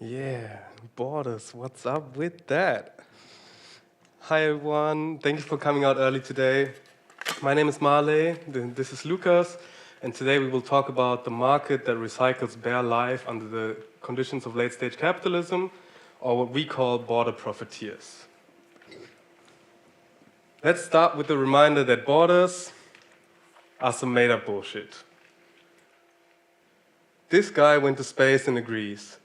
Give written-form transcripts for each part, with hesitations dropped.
Yeah, borders, what's up with that? Hi everyone, thank you for coming out early today. My name is Marley, this is Lucas, and today we will talk about the market that recycles bare life under the conditions of late-stage capitalism, or what we call border profiteers. Let's start with the reminder that borders are some made-up bullshit. This guy went to space and agrees.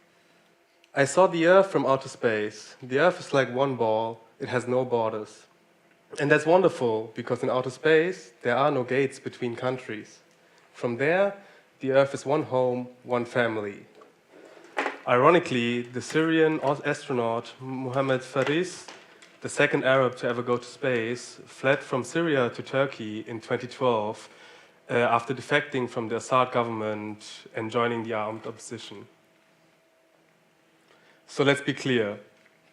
I saw the Earth from outer space. The Earth is like one ball, it has no borders. And that's wonderful, because in outer space, there are no gates between countries. From there, the Earth is one home, one family. Ironically, the Syrian astronaut Mohammed Faris, the second Arab to ever go to space, fled from Syria to Turkey in 2012 after defecting from the Assad government and joining the armed opposition. So let's be clear.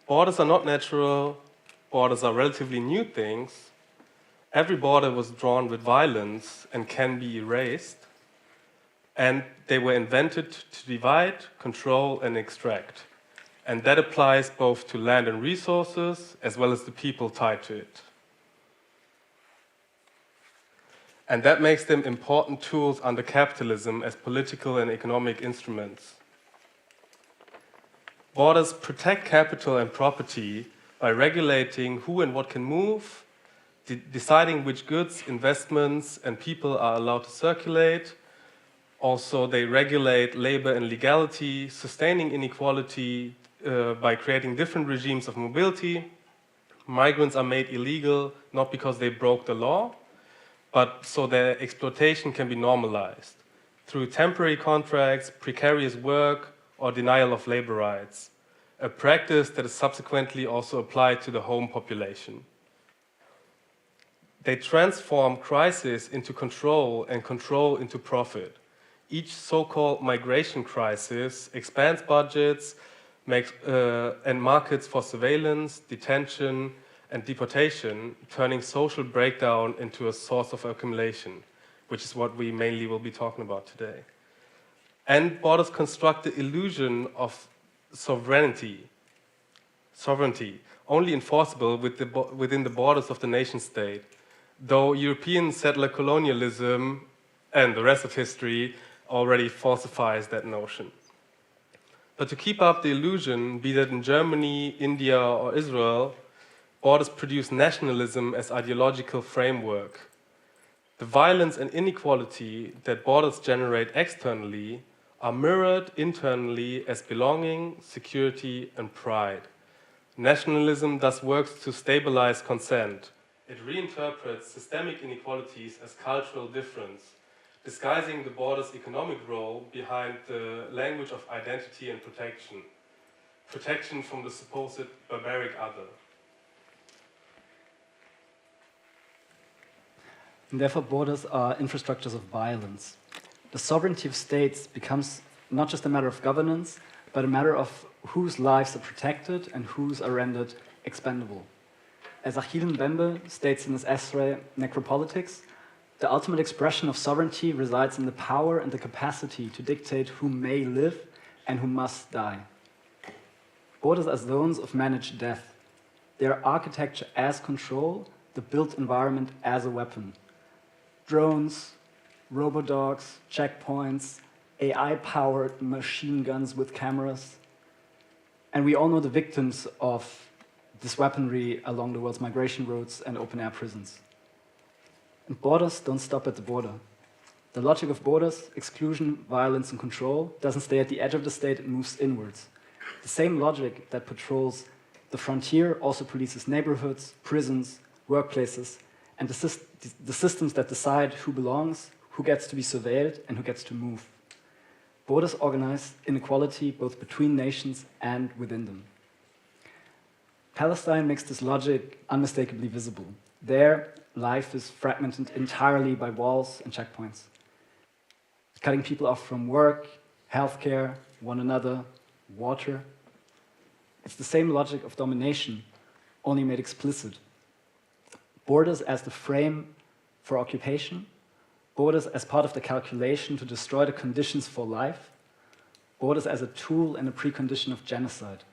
Borders are not natural, borders are relatively new things. Every border was drawn with violence and can be erased. And they were invented to divide, control, and extract. And that applies both to land and resources, as well as the people tied to it. And that makes them important tools under capitalism as political and economic instruments. Borders protect capital and property by regulating who and what can move, deciding which goods, investments, and people are allowed to circulate. Also, they regulate labor and legality, sustaining inequality by creating different regimes of mobility. Migrants are made illegal not because they broke the law, but so their exploitation can be normalized through temporary contracts, precarious work, or denial of labor rights, a practice that is subsequently also applied to the home population. They transform crisis into control and control into profit. Each so-called migration crisis expands budgets and markets for surveillance, detention, and deportation, turning social breakdown into a source of accumulation, which is what we mainly will be talking about today. And borders construct the illusion of sovereignty, only enforceable within the borders of the nation-state, though European settler colonialism and the rest of history already falsifies that notion. But to keep up the illusion, be that in Germany, India, or Israel, borders produce nationalism as ideological framework. The violence and inequality that borders generate externally are mirrored internally as belonging, security, and pride. Nationalism thus works to stabilize consent. It reinterprets systemic inequalities as cultural difference, disguising the border's economic role behind the language of identity and protection. Protection from the supposed barbaric other. And therefore, borders are infrastructures of violence. The sovereignty of states becomes not just a matter of governance, but a matter of whose lives are protected and whose are rendered expendable. As Achille Mbembe states in his essay, Necropolitics, the ultimate expression of sovereignty resides in the power and the capacity to dictate who may live and who must die. Borders are zones of managed death. They are architecture as control, the built environment as a weapon. Drones, robodogs, checkpoints, AI-powered machine guns with cameras. And we all know the victims of this weaponry along the world's migration routes and open-air prisons. And borders don't stop at the border. The logic of borders, exclusion, violence, and control, doesn't stay at the edge of the state, it moves inwards. The same logic that patrols the frontier also polices neighborhoods, prisons, workplaces, and the systems that decide who belongs, who gets to be surveilled, and who gets to move. Borders organize inequality both between nations and within them. Palestine makes this logic unmistakably visible. There, life is fragmented entirely by walls and checkpoints, cutting people off from work, healthcare, one another, water. It's the same logic of domination, only made explicit. Borders as the frame for occupation, borders as part of the calculation to destroy the conditions for life, borders as a tool and a precondition of genocide,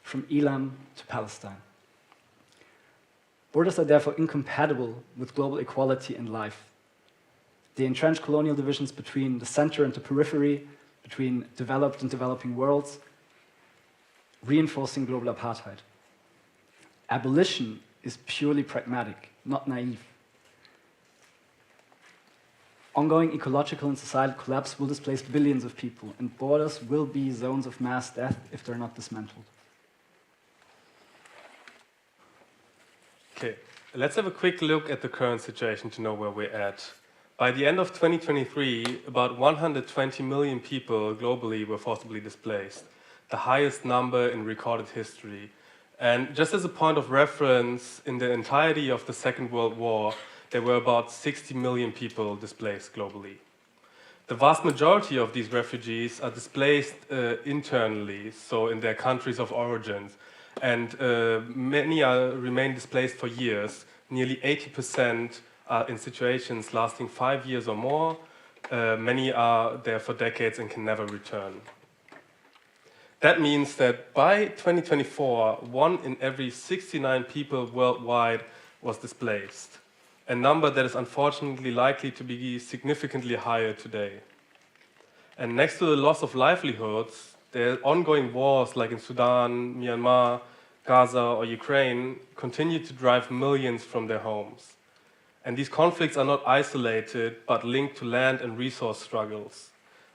from Elam to Palestine. Borders are therefore incompatible with global equality and life. They entrench colonial divisions between the center and the periphery, between developed and developing worlds, reinforcing global apartheid. Abolition is purely pragmatic, not naive. Ongoing ecological and societal collapse will displace billions of people, and borders will be zones of mass death if they're not dismantled. Okay, let's have a quick look at the current situation to know where we're at. By the end of 2023, about 120 million people globally were forcibly displaced, the highest number in recorded history. And just as a point of reference, in the entirety of the Second World War, there were about 60 million people displaced globally. The vast majority of these refugees are displaced internally, so in their countries of origin, and many remain displaced for years. Nearly 80% are in situations lasting 5 years or more. Many are there for decades and can never return. That means that by 2024, 1 in every 69 people worldwide was displaced, a number that is unfortunately likely to be significantly higher today. And next to the loss of livelihoods, there are ongoing wars like in Sudan, Myanmar, Gaza, or Ukraine continue to drive millions from their homes. And these conflicts are not isolated, but linked to land and resource struggles,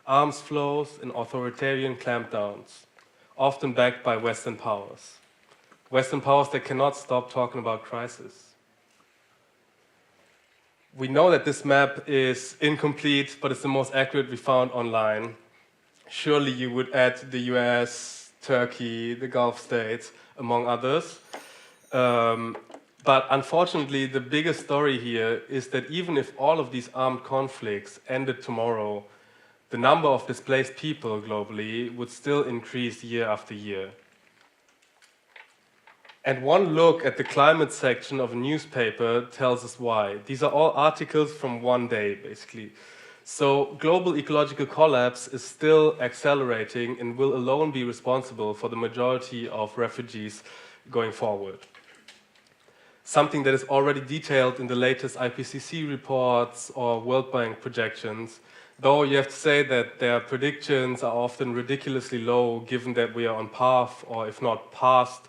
arms flows, and authoritarian clampdowns, often backed by Western powers. Western powers that cannot stop talking about crisis. We know that this map is incomplete, but it's the most accurate we found online. Surely you would add the US, Turkey, the Gulf states, among others. But unfortunately, the biggest story here is that even if all of these armed conflicts ended tomorrow, the number of displaced people globally would still increase year after year. And one look at the climate section of a newspaper tells us why. These are all articles from one day, basically. So global ecological collapse is still accelerating and will alone be responsible for the majority of refugees going forward. Something that is already detailed in the latest IPCC reports or World Bank projections, though you have to say that their predictions are often ridiculously low given that we are on path, or if not past,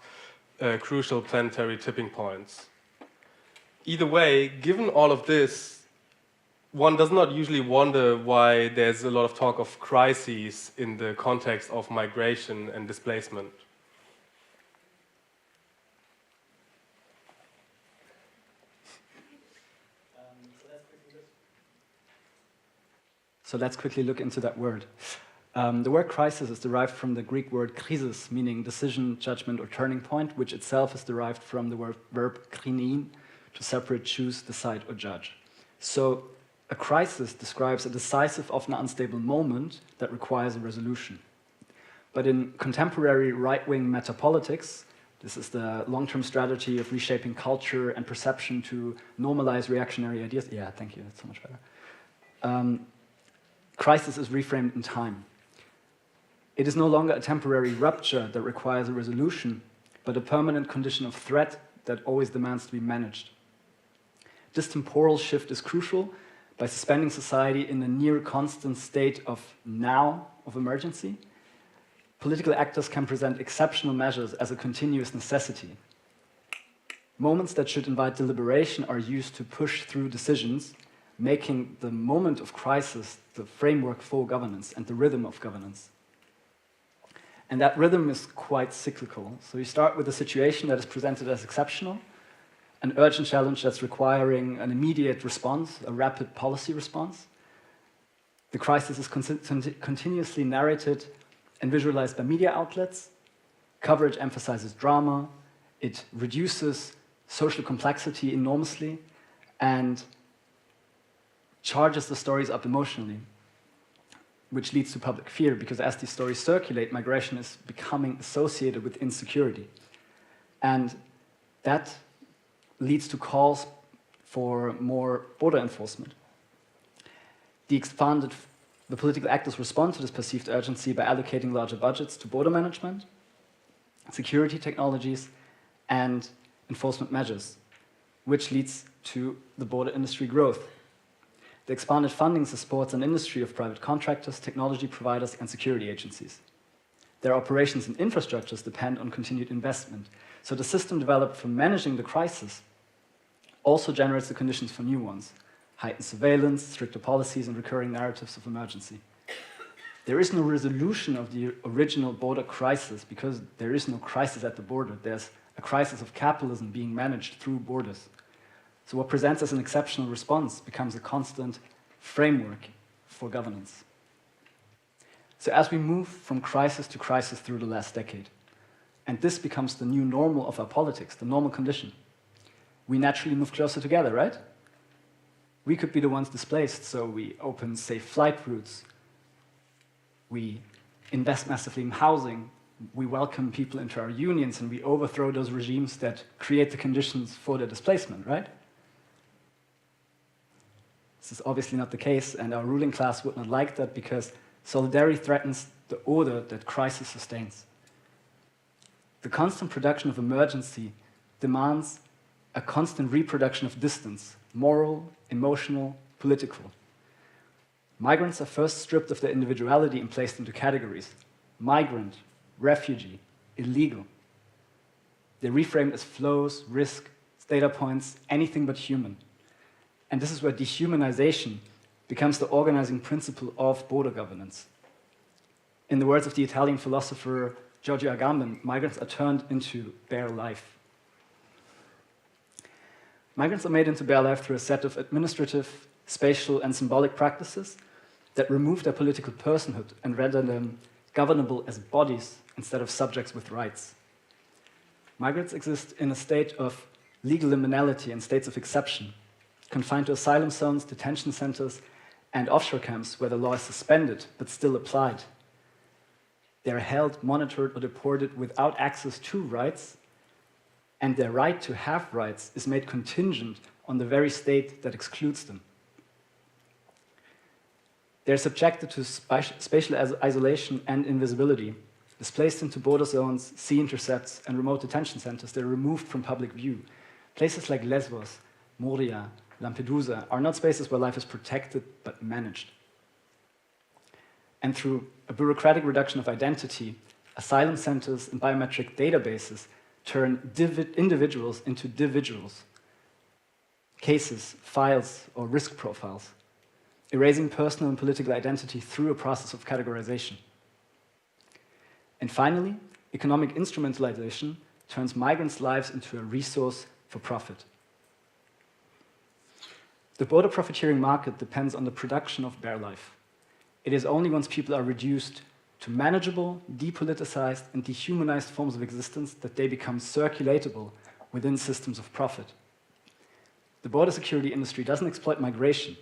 crucial planetary tipping points. Either way, given all of this, one does not usually wonder why there's a lot of talk of crises in the context of migration and displacement. So let's quickly look into that word. The word crisis is derived from the Greek word krisis, meaning decision, judgment, or turning point, which itself is derived from the verb krinein, to separate, choose, decide, or judge. So a crisis describes a decisive, often unstable moment that requires a resolution. But in contemporary right-wing metapolitics, this is the long-term strategy of reshaping culture and perception to normalize reactionary ideas. Yeah, thank you, that's so much better. Crisis is reframed in time. It is no longer a temporary rupture that requires a resolution, but a permanent condition of threat that always demands to be managed. This temporal shift is crucial by suspending society in a near constant state of now, of emergency. Political actors can present exceptional measures as a continuous necessity. Moments that should invite deliberation are used to push through decisions, making the moment of crisis the framework for governance and the rhythm of governance. And that rhythm is quite cyclical. So you start with a situation that is presented as exceptional, an urgent challenge that's requiring an immediate response, a rapid policy response. The crisis is continuously narrated and visualized by media outlets. Coverage emphasizes drama, it reduces social complexity enormously, and charges the stories up emotionally, which leads to public fear, because as these stories circulate, migration is becoming associated with insecurity. And that leads to calls for more border enforcement. The expanded The political actors respond to this perceived urgency by allocating larger budgets to border management, security technologies, and enforcement measures, which leads to the border industry growth. The expanded funding supports an industry of private contractors, technology providers, and security agencies. Their operations and infrastructures depend on continued investment, so the system developed for managing the crisis also generates the conditions for new ones: heightened surveillance, stricter policies, and recurring narratives of emergency. There is no resolution of the original border crisis because there is no crisis at the border. There's a crisis of capitalism being managed through borders. So what presents as an exceptional response becomes a constant framework for governance. So as we move from crisis to crisis through the last decade, and this becomes the new normal of our politics, the normal condition, we naturally move closer together, right? We could be the ones displaced, so we open safe flight routes, we invest massively in housing, we welcome people into our unions, and we overthrow those regimes that create the conditions for their displacement, right? This is obviously not the case, and our ruling class would not like that because solidarity threatens the order that crisis sustains. The constant production of emergency demands a constant reproduction of distance, moral, emotional, political. Migrants are first stripped of their individuality and placed into categories: migrant, refugee, illegal. They're reframed as flows, risk, data points, anything but human. And this is where dehumanization becomes the organizing principle of border governance. In the words of the Italian philosopher Giorgio Agamben, migrants are turned into bare life. Migrants are made into bare life through a set of administrative, spatial, and symbolic practices that remove their political personhood and render them governable as bodies instead of subjects with rights. Migrants exist in a state of legal liminality and states of exception, confined to asylum zones, detention centers, and offshore camps where the law is suspended but still applied. They are held, monitored, or deported without access to rights, and their right to have rights is made contingent on the very state that excludes them. They are subjected to spatial isolation and invisibility. Displaced into border zones, sea intercepts, and remote detention centers, they're removed from public view. Places like Lesbos, Moria, Lampedusa are not spaces where life is protected but managed. And through a bureaucratic reduction of identity, asylum centers and biometric databases turn individuals into individuals, cases, files, or risk profiles, erasing personal and political identity through a process of categorization. And finally, economic instrumentalization turns migrants' lives into a resource for profit. The border profiteering market depends on the production of bare life. It is only once people are reduced to manageable, depoliticized, and dehumanized forms of existence that they become circulatable within systems of profit. The border security industry doesn't exploit migration.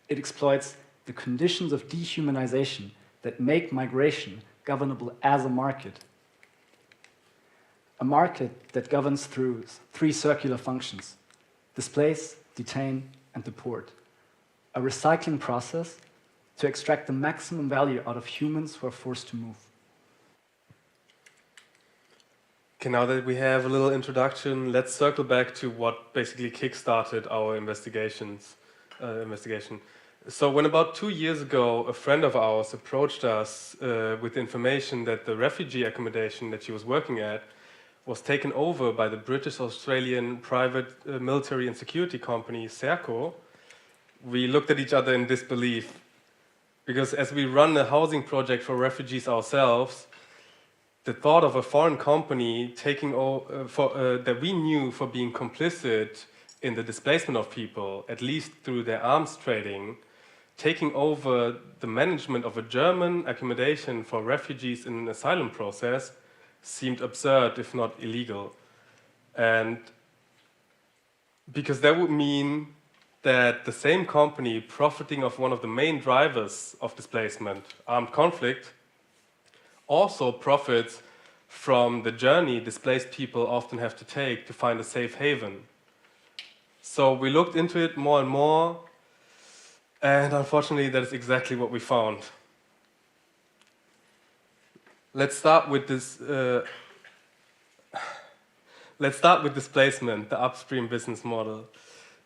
It exploits the conditions of dehumanization that make migration governable as a market. A market that governs through three circular functions: displace, detain, and deport. A recycling process to extract the maximum value out of humans who are forced to move. Okay, now that we have a little introduction, let's circle back to what basically kickstarted our investigation. So when about 2 years ago, a friend of ours approached us with information that the refugee accommodation that she was working at was taken over by the British-Australian private military and security company, Serco, we looked at each other in disbelief. Because as we run a housing project for refugees ourselves, the thought of a foreign company taking that we knew for being complicit in the displacement of people, at least through their arms trading, taking over the management of a German accommodation for refugees in an asylum process seemed absurd, if not illegal. And because that would mean that the same company, profiting of one of the main drivers of displacement, armed conflict, also profits from the journey displaced people often have to take to find a safe haven. So we looked into it more and more, And unfortunately, that is exactly what we found. Let's start with this. Let's start with displacement, the upstream business model.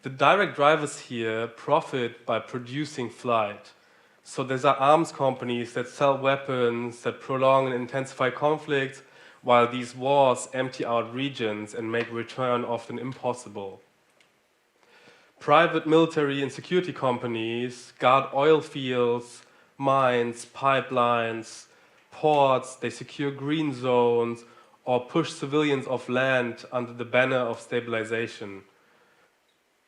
The direct drivers here profit by producing flight. So these are arms companies that sell weapons, that prolong and intensify conflicts, while these wars empty out regions and make return often impossible. Private military and security companies guard oil fields, mines, pipelines, ports, they secure green zones, or push civilians off land under the banner of stabilization,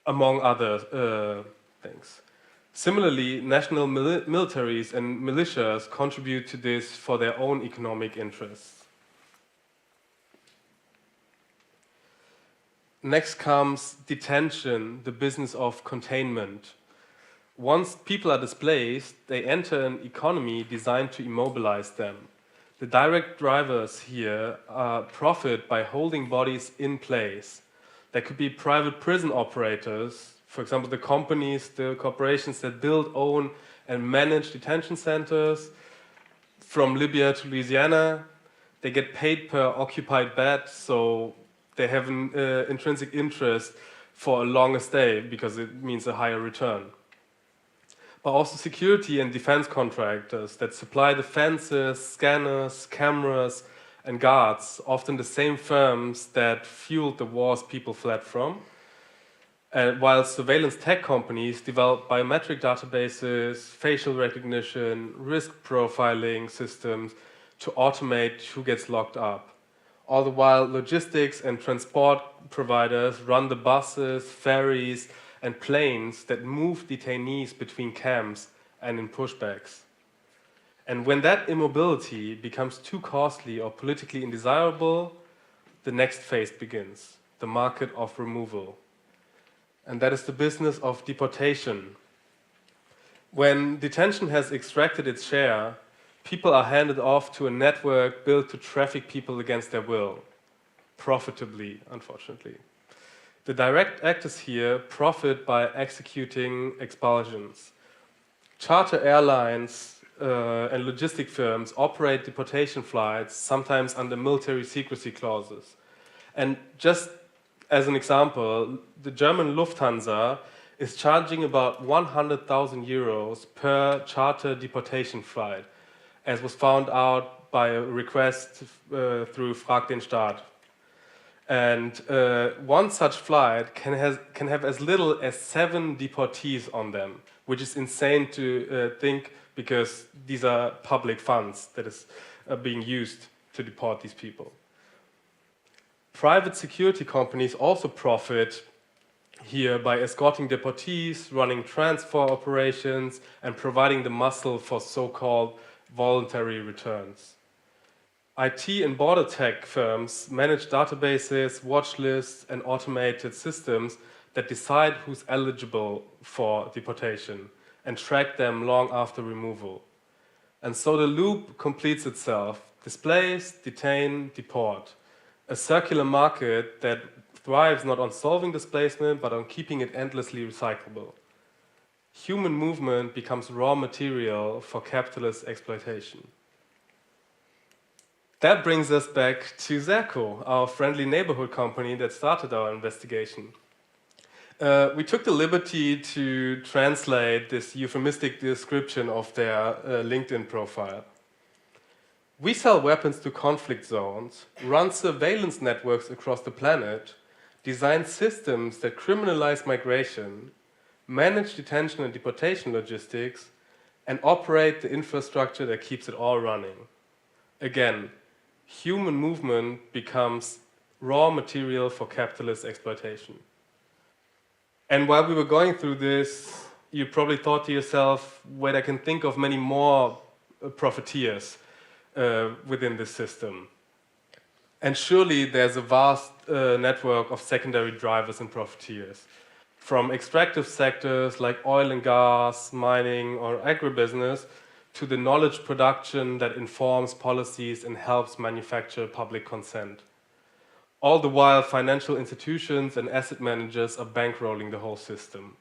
among other things. Similarly, national militaries and militias contribute to this for their own economic interests. Next comes detention, the business of containment. Once people are displaced, they enter an economy designed to immobilize them. The direct drivers here profit by holding bodies in place. There could be private prison operators, for example, the companies, the corporations that build, own, and manage detention centers from Libya to Louisiana. They get paid per occupied bed, so they have an intrinsic interest for a longer stay because it means a higher return. But also security and defense contractors that supply the fences, scanners, cameras, and guards, often the same firms that fueled the wars people fled from. While surveillance tech companies develop biometric databases, facial recognition, risk profiling systems to automate who gets locked up. All the while, logistics and transport providers run the buses, ferries, and planes that move detainees between camps and in pushbacks. And when that immobility becomes too costly or politically undesirable, the next phase begins, the market of removal. And that is the business of deportation. When detention has extracted its share, people are handed off to a network built to traffic people against their will, profitably, unfortunately. The direct actors here profit by executing expulsions. Charter airlines and logistic firms operate deportation flights, sometimes under military secrecy clauses. And just as an example, the German Lufthansa is charging about 100,000 euros per charter deportation flight, as was found out by a request through Frag den Staat. And one such flight can have as little as 7 deportees on them, which is insane to think because these are public funds that is being used to deport these people. Private security companies also profit here by escorting deportees, running transfer operations, and providing the muscle for so-called voluntary returns. IT and border tech firms manage databases, watch lists, and automated systems that decide who's eligible for deportation and track them long after removal. And so the loop completes itself: displace, detain, deport. A circular market that thrives not on solving displacement, but on keeping it endlessly recyclable. Human movement becomes raw material for capitalist exploitation. That brings us back to Serco, our friendly neighborhood company that started our investigation. We took the liberty to translate this euphemistic description of their LinkedIn profile. We sell weapons to conflict zones, run surveillance networks across the planet, design systems that criminalize migration, manage detention and deportation logistics, and operate the infrastructure that keeps it all running. Again, human movement becomes raw material for capitalist exploitation. And while we were going through this, you probably thought to yourself, wait, I can think of many more profiteers within this system. And surely there's a vast network of secondary drivers and profiteers. From extractive sectors like oil and gas, mining, or agribusiness, to the knowledge production that informs policies and helps manufacture public consent. All the while, financial institutions and asset managers are bankrolling the whole system.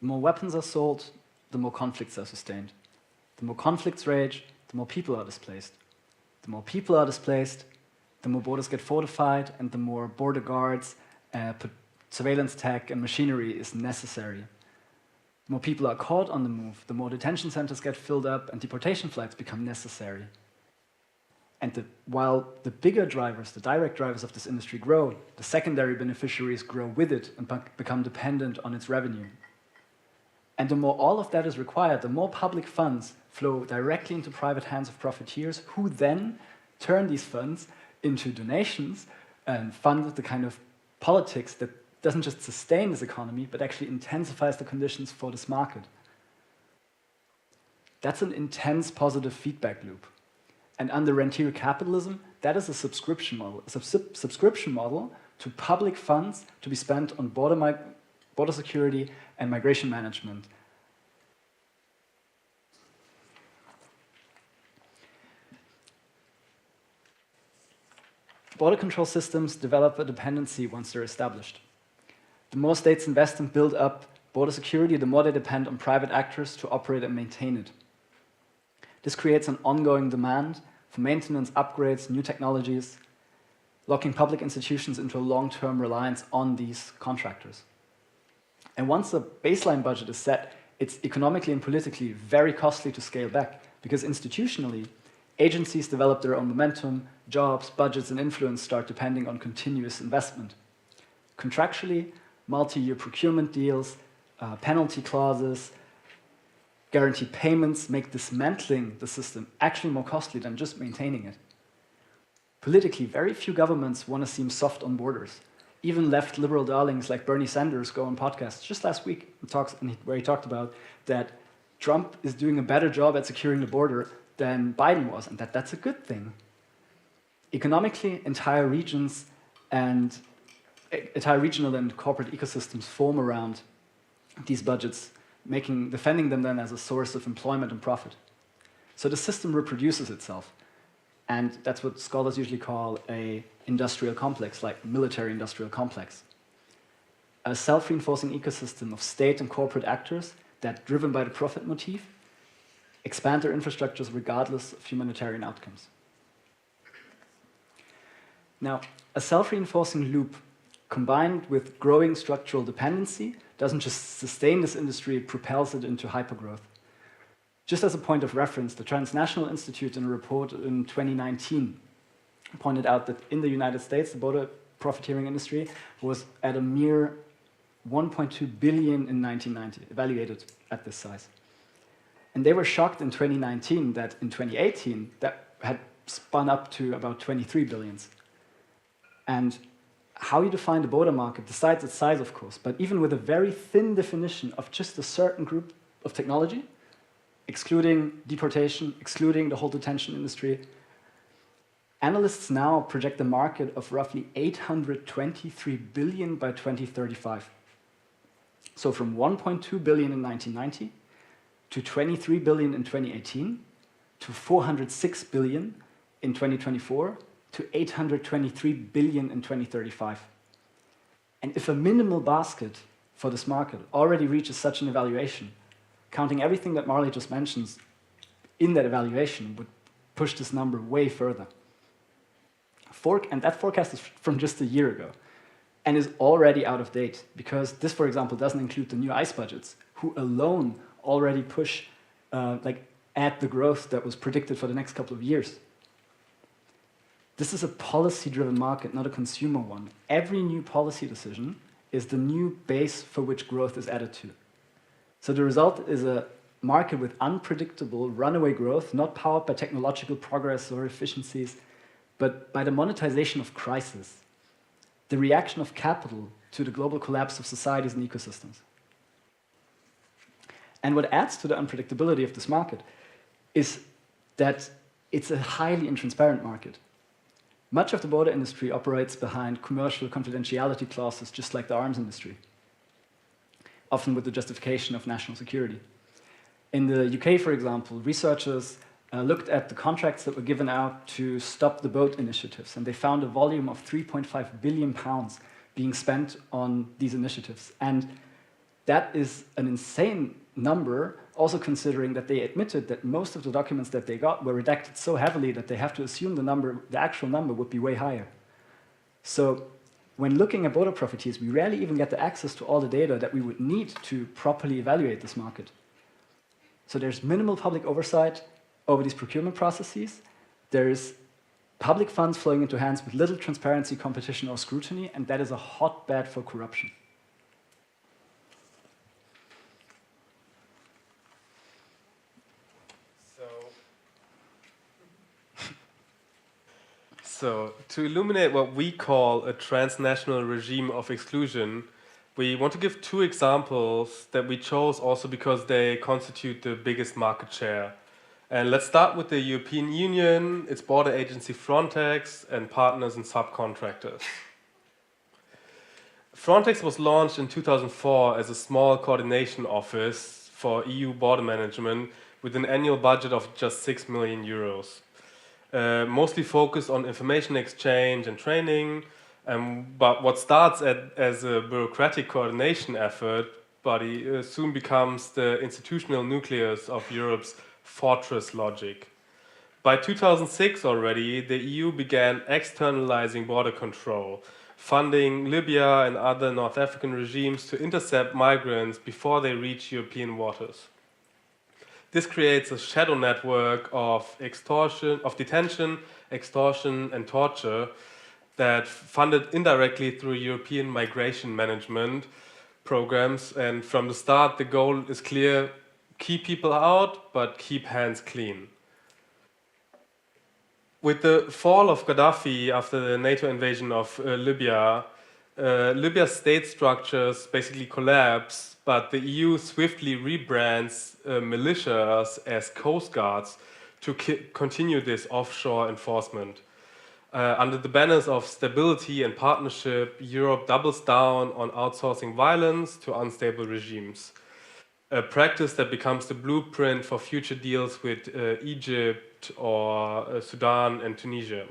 The more weapons are sold, the more conflicts are sustained. The more conflicts rage, the more people are displaced. The more people are displaced, the more borders get fortified, and the more border guards, surveillance tech, and machinery is necessary. The more people are caught on the move, the more detention centers get filled up, and deportation flights become necessary. And while the bigger drivers, the direct drivers of this industry grow, the secondary beneficiaries grow with it and become dependent on its revenue. And the more all of that is required, the more public funds flow directly into private hands of profiteers, who then turn these funds into donations and fund the kind of politics that doesn't just sustain this economy, but actually intensifies the conditions for this market. That's an intense positive feedback loop. And under rentier capitalism, that is a subscription model. It's a subscription model to public funds to be spent on border security and migration management. Border control systems develop a dependency once they're established. The more states invest and build up border security, the more they depend on private actors to operate and maintain it. This creates an ongoing demand for maintenance, upgrades, new technologies, locking public institutions into a long-term reliance on these contractors. And once a baseline budget is set, it's economically and politically very costly to scale back, because institutionally, agencies develop their own momentum, jobs, budgets, and influence start depending on continuous investment. Contractually, multi-year procurement deals, penalty clauses, guaranteed payments make dismantling the system actually more costly than just maintaining it. Politically, very few governments want to seem soft on borders. Even left liberal darlings like Bernie Sanders go on podcasts just last week where he talked about that Trump is doing a better job at securing the border than Biden was, and that's a good thing. Economically, entire regional and corporate ecosystems form around these budgets, defending them then as a source of employment and profit. So the system reproduces itself. And that's what scholars usually call an industrial complex, like military-industrial complex. A self-reinforcing ecosystem of state and corporate actors that, driven by the profit motif, expand their infrastructures regardless of humanitarian outcomes. Now, a self-reinforcing loop combined with growing structural dependency doesn't just sustain this industry, it propels it into hypergrowth. Just as a point of reference, the Transnational Institute in a report in 2019 pointed out that in the United States, the border profiteering industry was at a mere 1.2 billion in 1990, evaluated at this size. And they were shocked in 2019 that in 2018, that had spun up to about 23 billions. And how you define the border market decides its size, of course, but even with a very thin definition of just a certain group of technology, excluding deportation, excluding the whole detention industry, analysts now project a market of roughly 823 billion by 2035. So from 1.2 billion in 1990 to 23 billion in 2018 to 406 billion in 2024 to 823 billion in 2035. And if a minimal basket for this market already reaches such an evaluation, counting everything that Marley just mentions in that evaluation would push this number way further. And that forecast is from just a year ago and is already out of date because this, for example, doesn't include the new ICE budgets, who alone already push, add the growth that was predicted for the next couple of years. This is a policy-driven market, not a consumer one. Every new policy decision is the new base for which growth is added to. So the result is a market with unpredictable runaway growth, not powered by technological progress or efficiencies, but by the monetization of crisis, the reaction of capital to the global collapse of societies and ecosystems. And what adds to the unpredictability of this market is that it's a highly intransparent market. Much of the border industry operates behind commercial confidentiality clauses, just like the arms industry, often with the justification of national security. In the UK, for example, researchers looked at the contracts that were given out to stop the boat initiatives, and they found a volume of £3.5 billion being spent on these initiatives. And That is an insane number, also considering that they admitted that most of the documents that they got were redacted so heavily that they have to assume the actual number would be way higher. So when looking at border profiteers, we rarely even get the access to all the data that we would need to properly evaluate this market. So there's minimal public oversight over these procurement processes. There's public funds flowing into hands with little transparency, competition, or scrutiny, and that is a hotbed for corruption. So, to illuminate what we call a transnational regime of exclusion, we want to give two examples that we chose also because they constitute the biggest market share. And let's start with the European Union, its border agency Frontex, and partners and subcontractors. Frontex was launched in 2004 as a small coordination office for EU border management with an annual budget of just 6 million euros. Mostly focused on information exchange and training, but what starts as a bureaucratic coordination effort soon becomes the institutional nucleus of Europe's fortress logic. By 2006 already, the EU began externalizing border control, funding Libya and other North African regimes to intercept migrants before they reach European waters. This creates a shadow network of detention, extortion, and torture that funded indirectly through European migration management programs. And from the start, the goal is clear: keep people out, but keep hands clean. With the fall of Gaddafi after the NATO invasion of Libya, Libya's state structures basically collapse, but the EU swiftly rebrands militias as coast guards to continue this offshore enforcement. Under the banners of stability and partnership, Europe doubles down on outsourcing violence to unstable regimes, a practice that becomes the blueprint for future deals with Egypt or Sudan and Tunisia.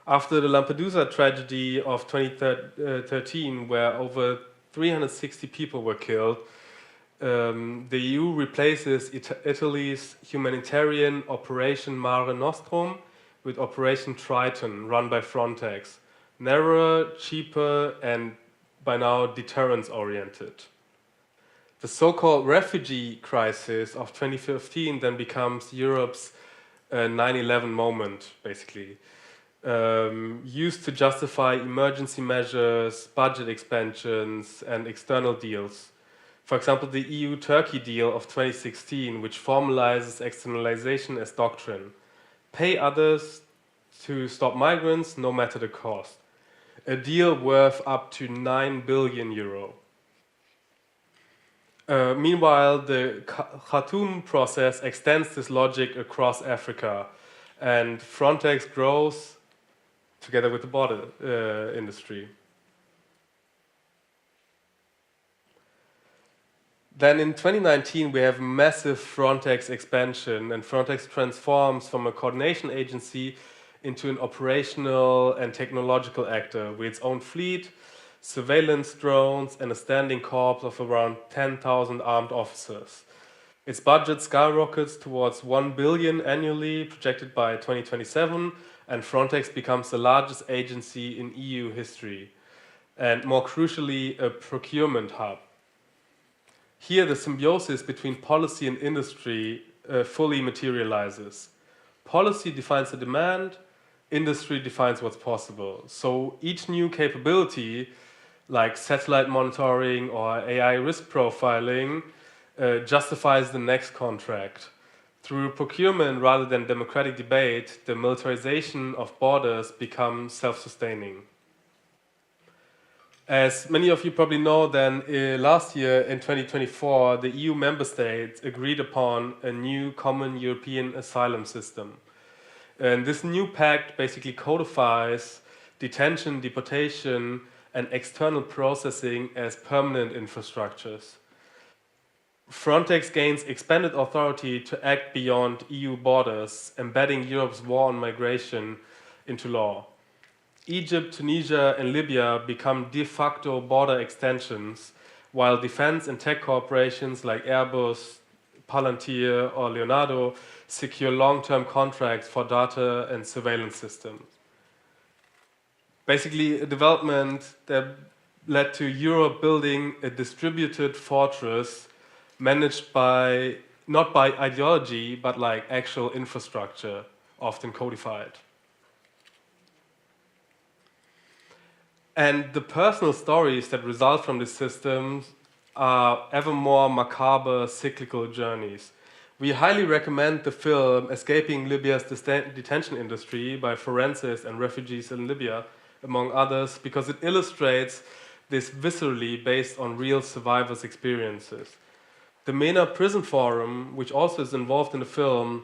After the Lampedusa tragedy of 2013, where over 360 people were killed, the EU replaces Italy's humanitarian Operation Mare Nostrum with Operation Triton, run by Frontex, narrower, cheaper, and by now deterrence-oriented. The so-called refugee crisis of 2015 then becomes Europe's 9/11 moment, basically. Used to justify emergency measures, budget expansions, and external deals. For example, the EU-Turkey deal of 2016, which formalizes externalization as doctrine. Pay others to stop migrants, no matter the cost. A deal worth up to 9 billion euro. Meanwhile, the Khartoum process extends this logic across Africa, and Frontex grows together with the border industry. Then in 2019, we have massive Frontex expansion, and Frontex transforms from a coordination agency into an operational and technological actor with its own fleet, surveillance drones, and a standing corps of around 10,000 armed officers. Its budget skyrockets towards 1 billion annually, projected by 2027, and Frontex becomes the largest agency in EU history, and more crucially, a procurement hub. Here, the symbiosis between policy and industry fully materializes. Policy defines the demand, industry defines what's possible. So each new capability, like satellite monitoring or AI risk profiling, justifies the next contract. Through procurement rather than democratic debate, the militarization of borders becomes self-sustaining. As many of you probably know, then last year in 2024, the EU member states agreed upon a new common European asylum system. And this new pact basically codifies detention, deportation, and external processing as permanent infrastructures. Frontex gains expanded authority to act beyond EU borders, embedding Europe's war on migration into law. Egypt, Tunisia, and Libya become de facto border extensions, while defense and tech corporations like Airbus, Palantir, or Leonardo secure long-term contracts for data and surveillance systems. Basically, a development that led to Europe building a distributed fortress managed by, not by ideology, but like actual infrastructure, often codified. And the personal stories that result from these systems are ever more macabre, cyclical journeys. We highly recommend the film Escaping Libya's Detention Industry by Forensics and Refugees in Libya, among others, because it illustrates this viscerally based on real survivors' experiences. The MENA Prison Forum, which also is involved in the film,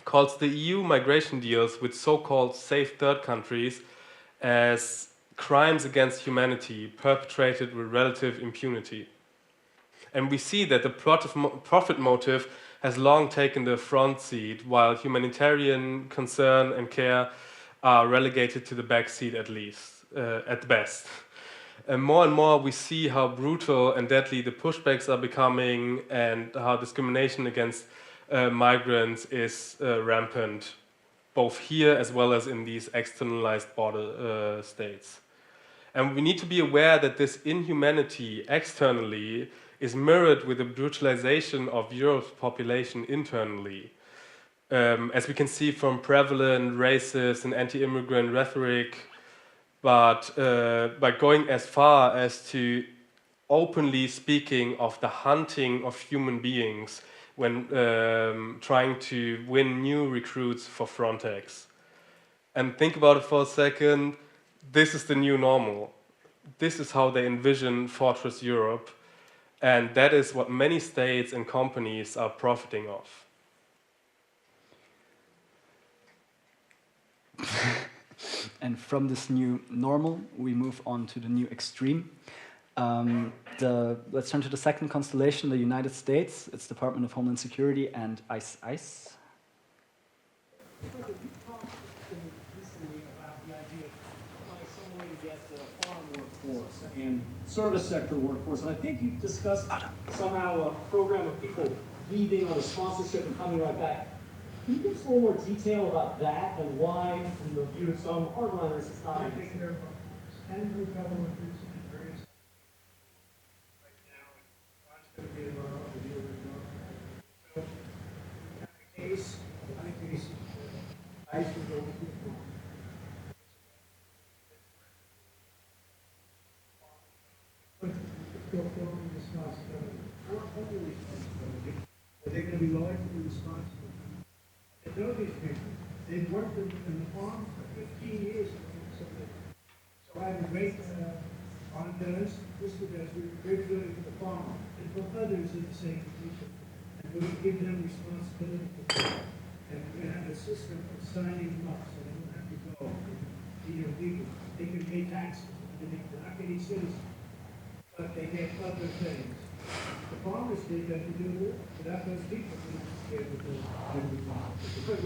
calls the EU migration deals with so-called safe third countries as crimes against humanity perpetrated with relative impunity. And we see that the profit motive has long taken the front seat, while humanitarian concern and care are relegated to the back seat at least, at best. And more we see how brutal and deadly the pushbacks are becoming, and how discrimination against migrants is rampant, both here as well as in these externalized border states. And we need to be aware that this inhumanity externally is mirrored with the brutalization of Europe's population internally. As we can see from prevalent racist and anti-immigrant rhetoric, but by going as far as to openly speaking of the hunting of human beings when trying to win new recruits for Frontex. And think about it for a second. This is the new normal. This is how they envision Fortress Europe, and that is what many states and companies are profiting off. And from this new normal, we move on to the new extreme. Let's turn to the second constellation, the United States, its Department of Homeland Security, and ICE. And service sector workforce. And I think you discussed somehow a program of people leaving on a sponsorship and coming right back. Can you give us a little more detail about that and why, in the view of some hardliners, it's not taking their and the government is in various right now, it's going to be about the deal with so in that case, ICE would go with the fulfilling responsibility. What responsibility? Are they going to be largely responsible? I know these people. They've worked in the farm for 15 years. So I have a great confidence, Mr. Desert, great feeling for the farmer, and for others in the same position. And we're going to give them responsibility for that. And we're going to have a system of signing them up so they don't have to go. People, they can pay taxes. They're not getting citizens. But they get other things. The farmers did that to do it. Without those people, they would be able to do it.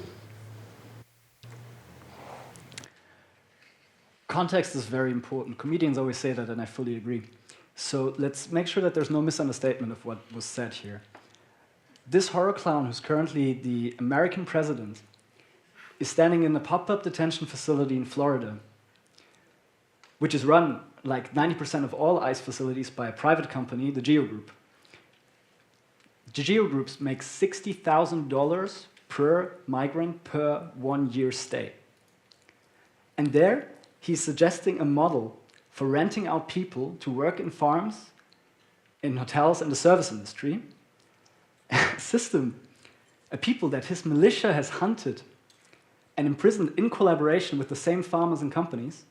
Context is very important. Comedians always say that, and I fully agree. So let's make sure that there's no misunderstanding of what was said here. This horror clown, who's currently the American president, is standing in a pop-up detention facility in Florida, which is run like 90% of all ICE facilities by a private company, the Geo Group. The Geo Groups make $60,000 per migrant per 1 year stay. And there, he's suggesting a model for renting out people to work in farms, in hotels, and the service industry. A system, a people that his militia has hunted and imprisoned in collaboration with the same farmers and companies.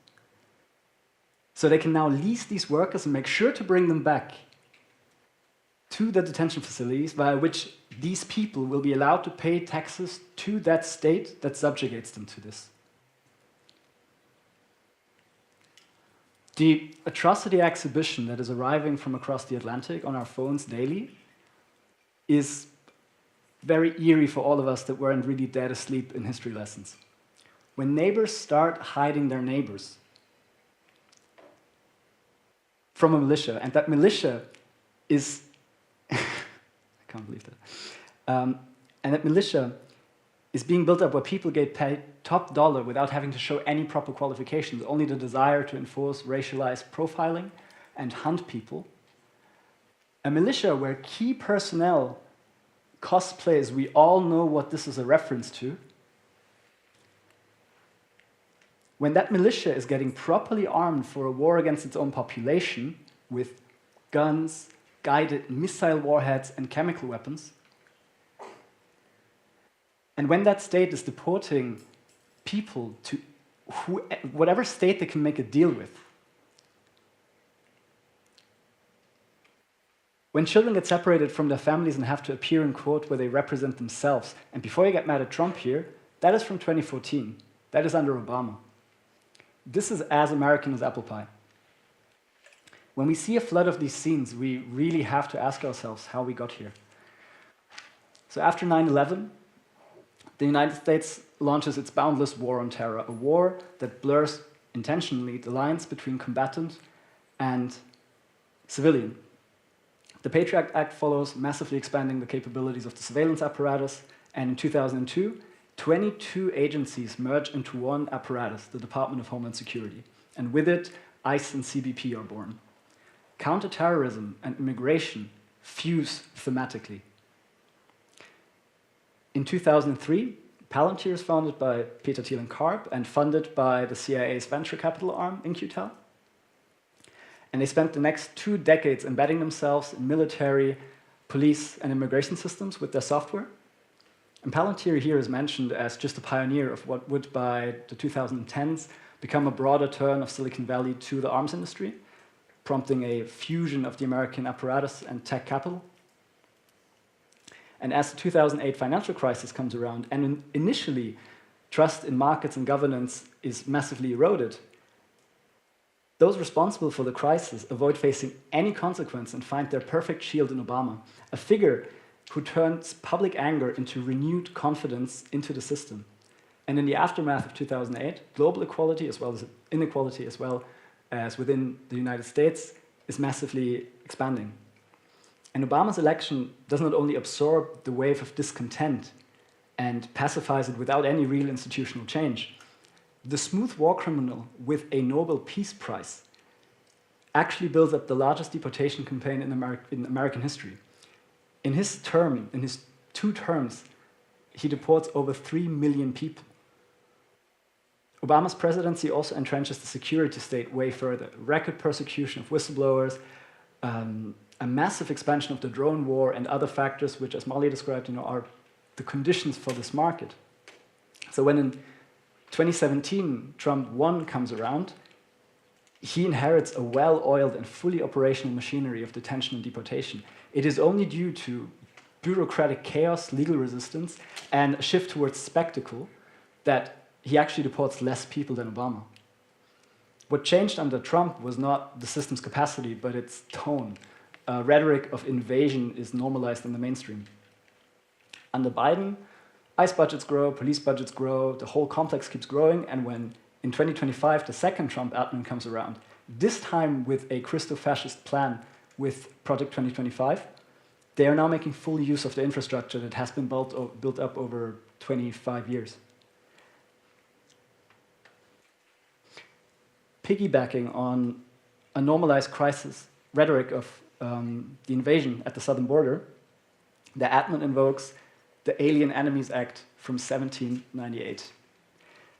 So they can now lease these workers and make sure to bring them back to the detention facilities, via which these people will be allowed to pay taxes to that state that subjugates them to this. The atrocity exhibition that is arriving from across the Atlantic on our phones daily is very eerie for all of us that weren't really dead asleep in history lessons. When neighbors start hiding their neighbors from a militia, and that militia is, I can't believe that, and that militia is being built up where people get paid top dollar without having to show any proper qualifications, only the desire to enforce racialized profiling and hunt people. A militia where key personnel cosplays, we all know what this is a reference to. When that militia is getting properly armed for a war against its own population with guns, guided missile warheads, and chemical weapons, and when that state is deporting people to whatever state they can make a deal with, when children get separated from their families and have to appear in court where they represent themselves, and before you get mad at Trump here, that is from 2014. That is under Obama. This is as American as apple pie. When we see a flood of these scenes, we really have to ask ourselves how we got here. So after 9/11, the United States launches its boundless war on terror, a war that blurs intentionally the lines between combatant and civilian. The Patriot Act follows, massively expanding the capabilities of the surveillance apparatus, and in 2002, 22 agencies merge into one apparatus, the Department of Homeland Security, and with it, ICE and CBP are born. Counterterrorism and immigration fuse thematically. In 2003, Palantir is founded by Peter Thiel and Karp and funded by the CIA's venture capital arm, In-Q-Tel. And they spent the next 2 decades embedding themselves in military, police, and immigration systems with their software. And Palantir here is mentioned as just a pioneer of what would, by the 2010s, become a broader turn of Silicon Valley to the arms industry, prompting a fusion of the American apparatus and tech capital. And as the 2008 financial crisis comes around, and initially trust in markets and governance is massively eroded, those responsible for the crisis avoid facing any consequence and find their perfect shield in Obama, a figure who turns public anger into renewed confidence into the system. And in the aftermath of 2008, global equality as well as inequality as well as within the United States is massively expanding. And Obama's election does not only absorb the wave of discontent and pacifies it without any real institutional change, the smooth war criminal with a Nobel Peace Prize actually builds up the largest deportation campaign in American history. In his 2 terms, he deports over 3 million people. Obama's presidency also entrenches the security state way further. Record persecution of whistleblowers, a massive expansion of the drone war, and other factors which, as Marley described, are the conditions for this market. So when in 2017 Trump 1 comes around, he inherits a well-oiled and fully operational machinery of detention and deportation. It is only due to bureaucratic chaos, legal resistance, and a shift towards spectacle that he actually deports less people than Obama. What changed under Trump was not the system's capacity, but its tone. Rhetoric of invasion is normalized in the mainstream. Under Biden, ICE budgets grow, police budgets grow, the whole complex keeps growing, and when in 2025 the second Trump admin comes around, this time with a Christo-fascist plan with Project 2025, they are now making full use of the infrastructure that has been built up over 25 years. Piggybacking on a normalized crisis rhetoric of the invasion at the southern border, the admin invokes the Alien Enemies Act from 1798.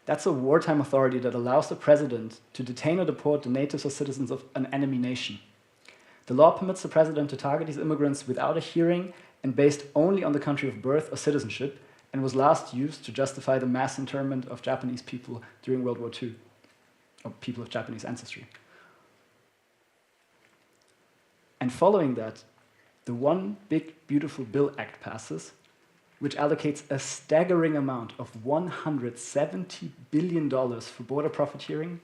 That's a wartime authority that allows the president to detain or deport the natives or citizens of an enemy nation. The law permits the president to target these immigrants without a hearing and based only on the country of birth or citizenship, and was last used to justify the mass internment of Japanese people during World War II, or people of Japanese ancestry. And following that, the One Big Beautiful Bill Act passes, which allocates a staggering amount of $170 billion for border profiteering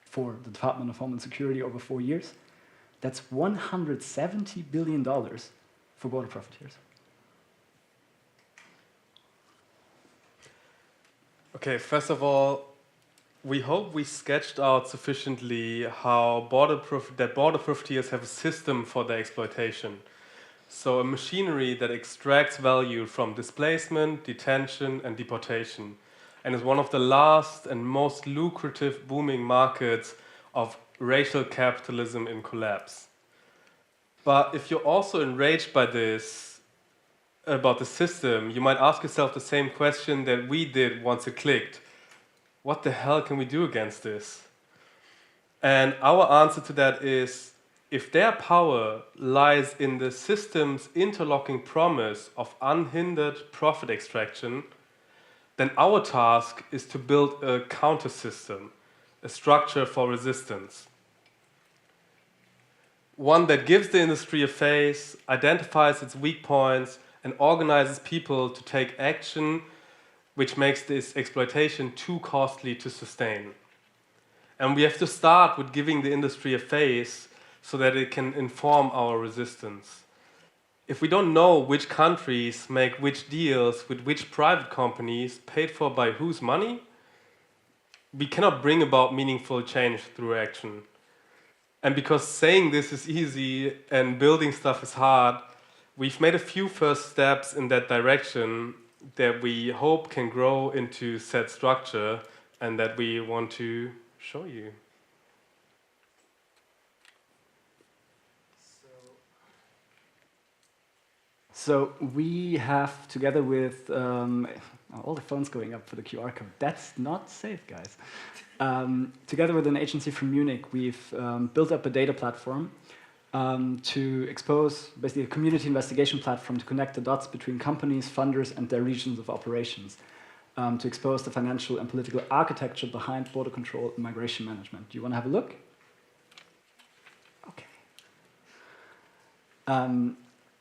for the Department of Homeland Security over 4 years. That's $170 billion for border profiteers. Okay, first of all, we hope we sketched out sufficiently how border profiteers have a system for their exploitation. So a machinery that extracts value from displacement, detention, and deportation, and is one of the last and most lucrative booming markets of racial capitalism in collapse. But if you're also enraged by this, about the system, you might ask yourself the same question that we did once it clicked. What the hell can we do against this? And our answer to that is, if their power lies in the system's interlocking promise of unhindered profit extraction, then our task is to build a counter system, a structure for resistance. One that gives the industry a face, identifies its weak points, and organizes people to take action which makes this exploitation too costly to sustain. And we have to start with giving the industry a face so that it can inform our resistance. If we don't know which countries make which deals with which private companies paid for by whose money, we cannot bring about meaningful change through action. And because saying this is easy and building stuff is hard, we've made a few first steps in that direction that we hope can grow into said structure and that we want to show you. So we have, together with all the phones going up for the QR code. That's not safe, guys. Together with an agency from Munich, we've built up a data platform to expose, basically a community investigation platform to connect the dots between companies, funders, and their regions of operations, to expose the financial and political architecture behind border control and migration management. Do you want to have a look? Okay.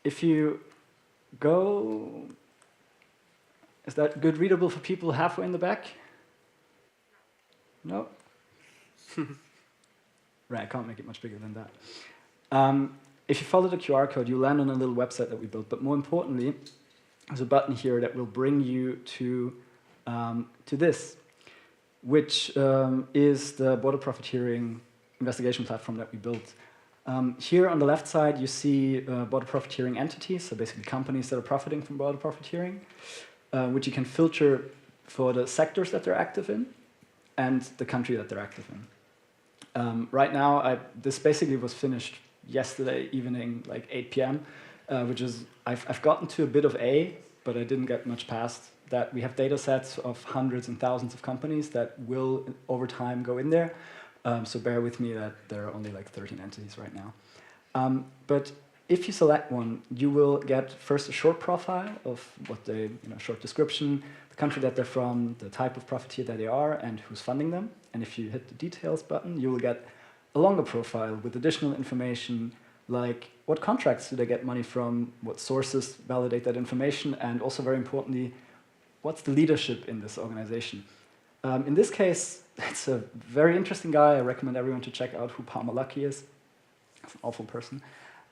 If you go, is that good readable for people halfway in the back? No? Right, I can't make it much bigger than that. If you follow the QR code, you land on a little website that we built, but more importantly, there's a button here that will bring you to this, which is the border profiteering investigation platform that we built. Here on the left side, you see border profiteering entities, so basically companies that are profiting from border profiteering, which you can filter for the sectors that they're active in and the country that they're active in. Right now, this basically was finished yesterday evening, like 8 p.m., which is, I've gotten to a bit of A, but I didn't get much past that. We have data sets of hundreds and thousands of companies that will, over time, go in there. So bear with me that there are only like 13 entities right now. But if you select one, you will get first a short profile of what they, short description, the country that they're from, the type of profiteer that they are, and who's funding them. And if you hit the details button, you will get a longer profile with additional information like what contracts do they get money from, what sources validate that information, and also very importantly, what's the leadership in this organization. In this case, it's a very interesting guy. I recommend everyone to check out who Palmer Lucky is. He's an awful person.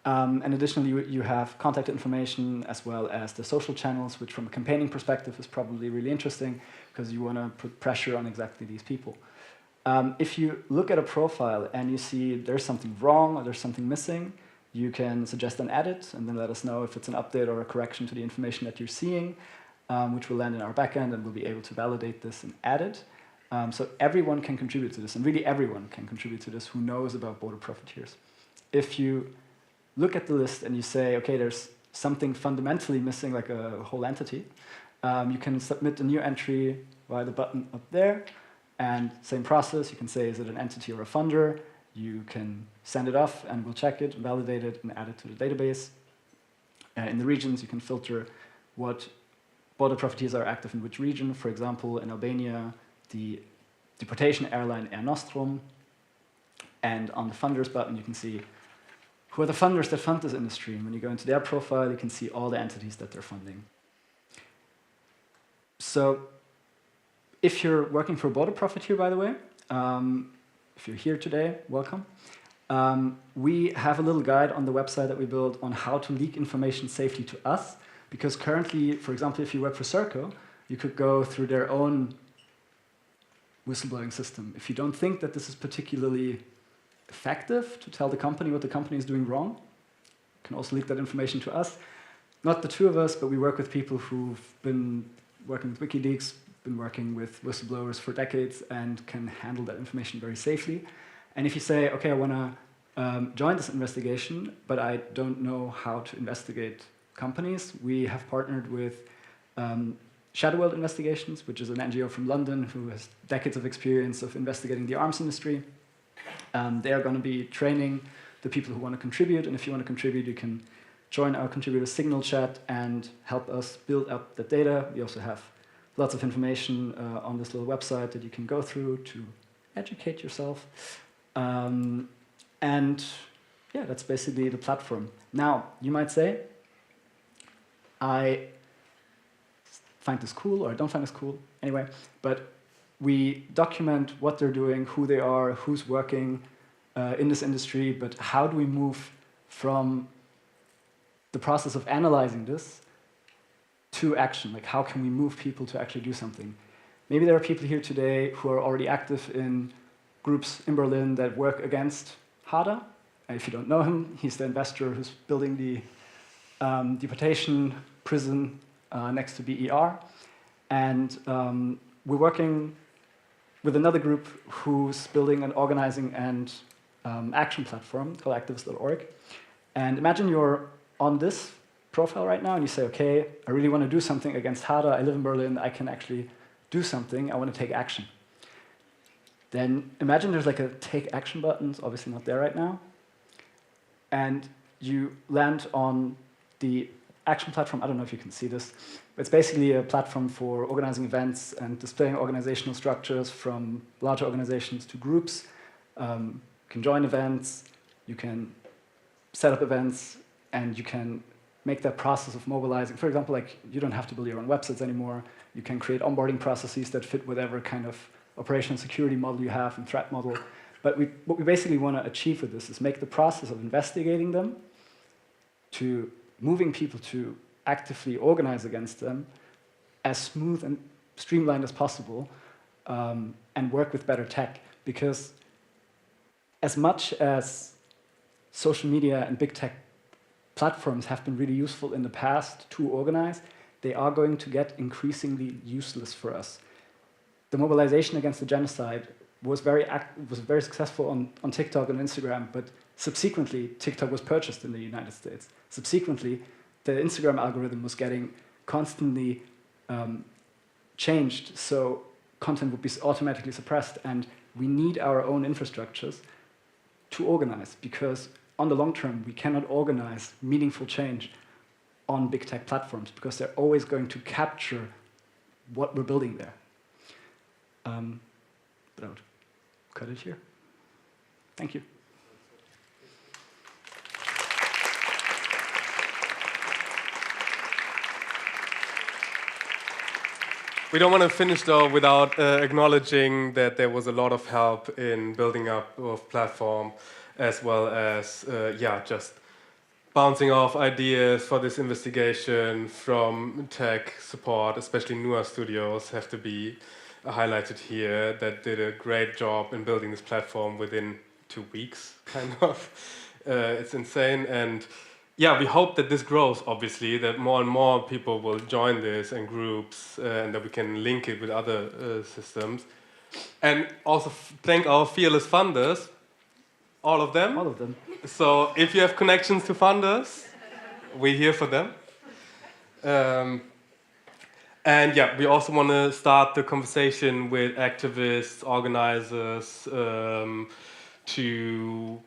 And additionally, you have contact information as well as the social channels, which from a campaigning perspective is probably really interesting because you want to put pressure on exactly these people. If you look at a profile and you see there's something wrong or there's something missing, you can suggest an edit and then let us know if it's an update or a correction to the information that you're seeing, which will land in our backend and we'll be able to validate this and add it. So everyone can contribute to this, and really everyone can contribute to this who knows about border profiteers. If you look at the list and you say, okay, there's something fundamentally missing, like a whole entity, you can submit a new entry via the button up there, and same process, you can say, is it an entity or a funder? You can send it off, and we'll check it, validate it, and add it to the database. In the regions, you can filter what border profiteers are active in which region. For example, in Albania, the deportation airline Air Nostrum. And on the funders button, you can see who are the funders that fund this industry. And when you go into their profile, you can see all the entities that they're funding. So if you're working for a border profiteer, by the way, if you're here today, welcome. We have a little guide on the website that we built on how to leak information safely to us. Because currently, for example, if you work for Serco, you could go through their own whistleblowing system. If you don't think that this is particularly effective to tell the company what the company is doing wrong, you can also leak that information to us. Not the two of us, but we work with people who've been working with WikiLeaks, been working with whistleblowers for decades, and can handle that information very safely. And if you say, okay, I want to join this investigation, but I don't know how to investigate companies, we have partnered with Shadow World Investigations, which is an NGO from London who has decades of experience of investigating the arms industry. They are going to be training the people who want to contribute, and if you want to contribute, you can join our contributor signal chat and help us build up the data. We also have lots of information on this little website that you can go through to educate yourself. And yeah, that's basically the platform. Now, you might say, I find this cool or I don't find this cool, anyway, but we document what they're doing, who they are, who's working in this industry, but how do we move from the process of analyzing this to action? Like, how can we move people to actually do something? Maybe there are people here today who are already active in groups in Berlin that work against Hada. And if you don't know him, he's the investor who's building the deportation prison next to BER. And we're working with another group who's building an organizing and action platform called activist.org. And imagine you're on this profile right now and you say, okay, I really want to do something against Hada. I live in Berlin. I can actually do something. I want to take action. Then imagine there's like a take action button. It's obviously not there right now. And you land on the action platform. I don't know if you can see this, but it's basically a platform for organizing events and displaying organizational structures from larger organizations to groups. You can join events, you can set up events, and you can make that process of mobilizing. For example, like, you don't have to build your own websites anymore. You can create onboarding processes that fit whatever kind of operational security model you have and threat model. But what we basically want to achieve with this is make the process of investigating them to moving people to actively organize against them as smooth and streamlined as possible, and work with better tech. Because as much as social media and big tech platforms have been really useful in the past to organize, they are going to get increasingly useless for us. The mobilization against the genocide was very successful on TikTok and Instagram, but subsequently TikTok was purchased in the United States. Subsequently, the Instagram algorithm was getting constantly changed, so content would be automatically suppressed, and we need our own infrastructures to organize, because on the long term, we cannot organize meaningful change on big tech platforms because they're always going to capture what we're building there. But I would cut it here. Thank you. We don't want to finish, though, without acknowledging that there was a lot of help in building up of platform, as well as, just bouncing off ideas for this investigation from tech support, especially Nua Studios have to be highlighted here, that did a great job in building this platform within 2 weeks, kind of. It's insane. And yeah, we hope that this grows, obviously, that more and more people will join this and groups, and that we can link it with other systems. And also thank our fearless funders, all of them. All of them. So if you have connections to funders, we're here for them. And yeah, we also want to start the conversation with activists, organizers, to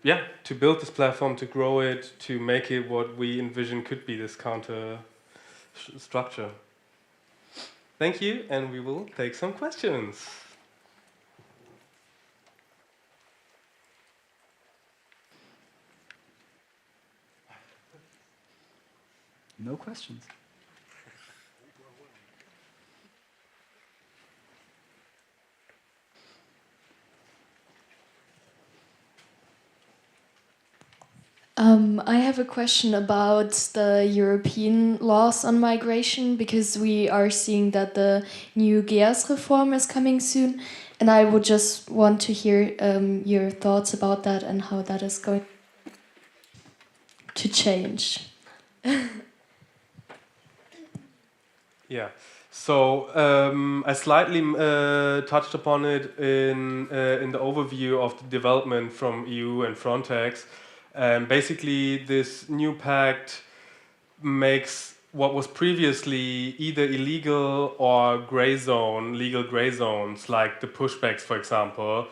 build this platform, to grow it, to make it what we envision could be this counter structure. Thank you, and we will take some questions. No questions. I have a question about the European laws on migration, because we are seeing that the new GEAS reform is coming soon, and I would just want to hear your thoughts about that and how that is going to change. Yeah, so I slightly touched upon it in the overview of the development from EU and Frontex. Basically, this new pact makes what was previously either illegal or legal gray zones, like the pushbacks, for example,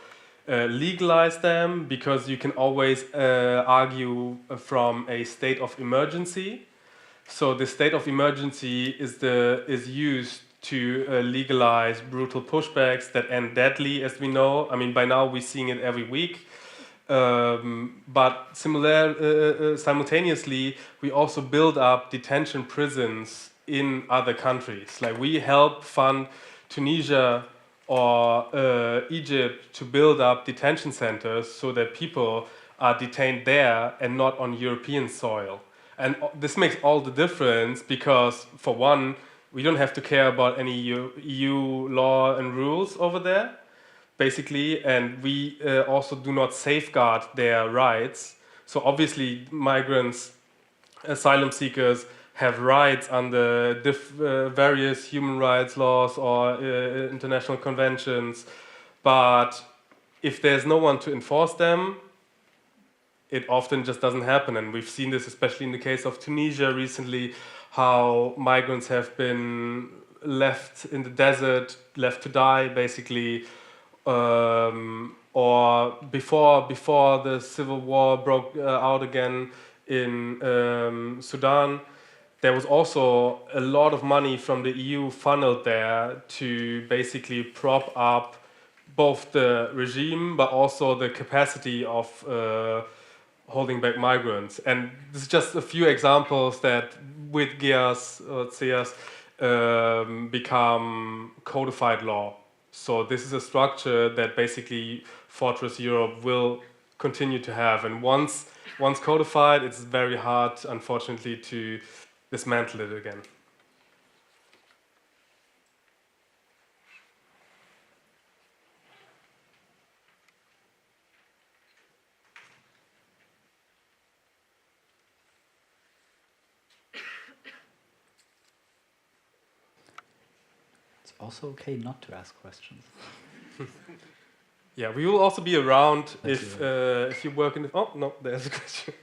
legalize them, because you can always argue from a state of emergency. So the state of emergency is used to legalize brutal pushbacks that end deadly, as we know. I mean, by now we're seeing it every week. But simultaneously, we also build up detention prisons in other countries. Like, we help fund Tunisia or Egypt to build up detention centers so that people are detained there and not on European soil. And this makes all the difference, because, for one, we don't have to care about any EU law and rules over there, basically, and we also do not safeguard their rights. So obviously, migrants, asylum seekers, have rights under various human rights laws or international conventions, but if there's no one to enforce them, it often just doesn't happen. And we've seen this especially in the case of Tunisia recently, how migrants have been left in the desert, left to die, basically, or before the civil war broke out again in Sudan, there was also a lot of money from the EU funneled there to basically prop up both the regime but also the capacity of holding back migrants. And this is just a few examples that with GEAS or CEAS become codified law. So this is a structure that basically Fortress Europe will continue to have. And once codified, it's very hard, unfortunately, to dismantle it again. It's also okay not to ask questions. Yeah, we will also be around Thank if you work in the... Oh, no, there's a question.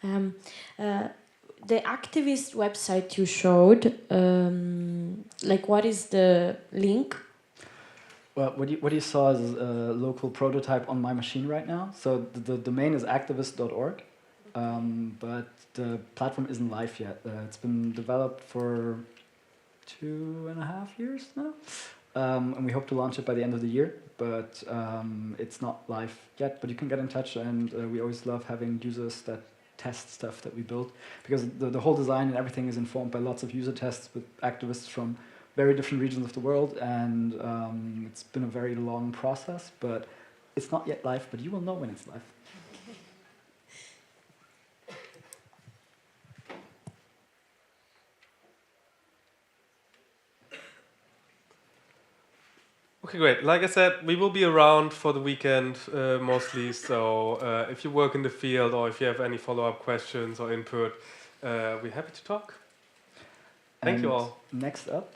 The activist website you showed, like, what is the link? Well, what you saw is a local prototype on my machine right now. So the domain is activist.org, but the platform isn't live yet. It's been developed for 2.5 years now, and we hope to launch it by the end of the year. But it's not live yet. But you can get in touch, and we always love having users that test stuff that we build, because the whole design and everything is informed by lots of user tests with activists from very different regions of the world, and it's been a very long process, but it's not yet live, but you will know when it's live. Okay, great. Like I said, we will be around for the weekend mostly, so if you work in the field or if you have any follow-up questions or input, we're happy to talk. Thank you all. Next up,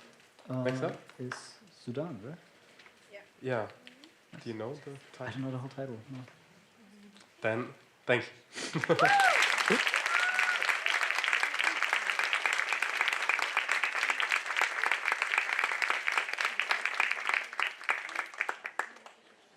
is Sudan, right? Yeah. Do you know the title? I don't know the whole title. No. Then, thank you.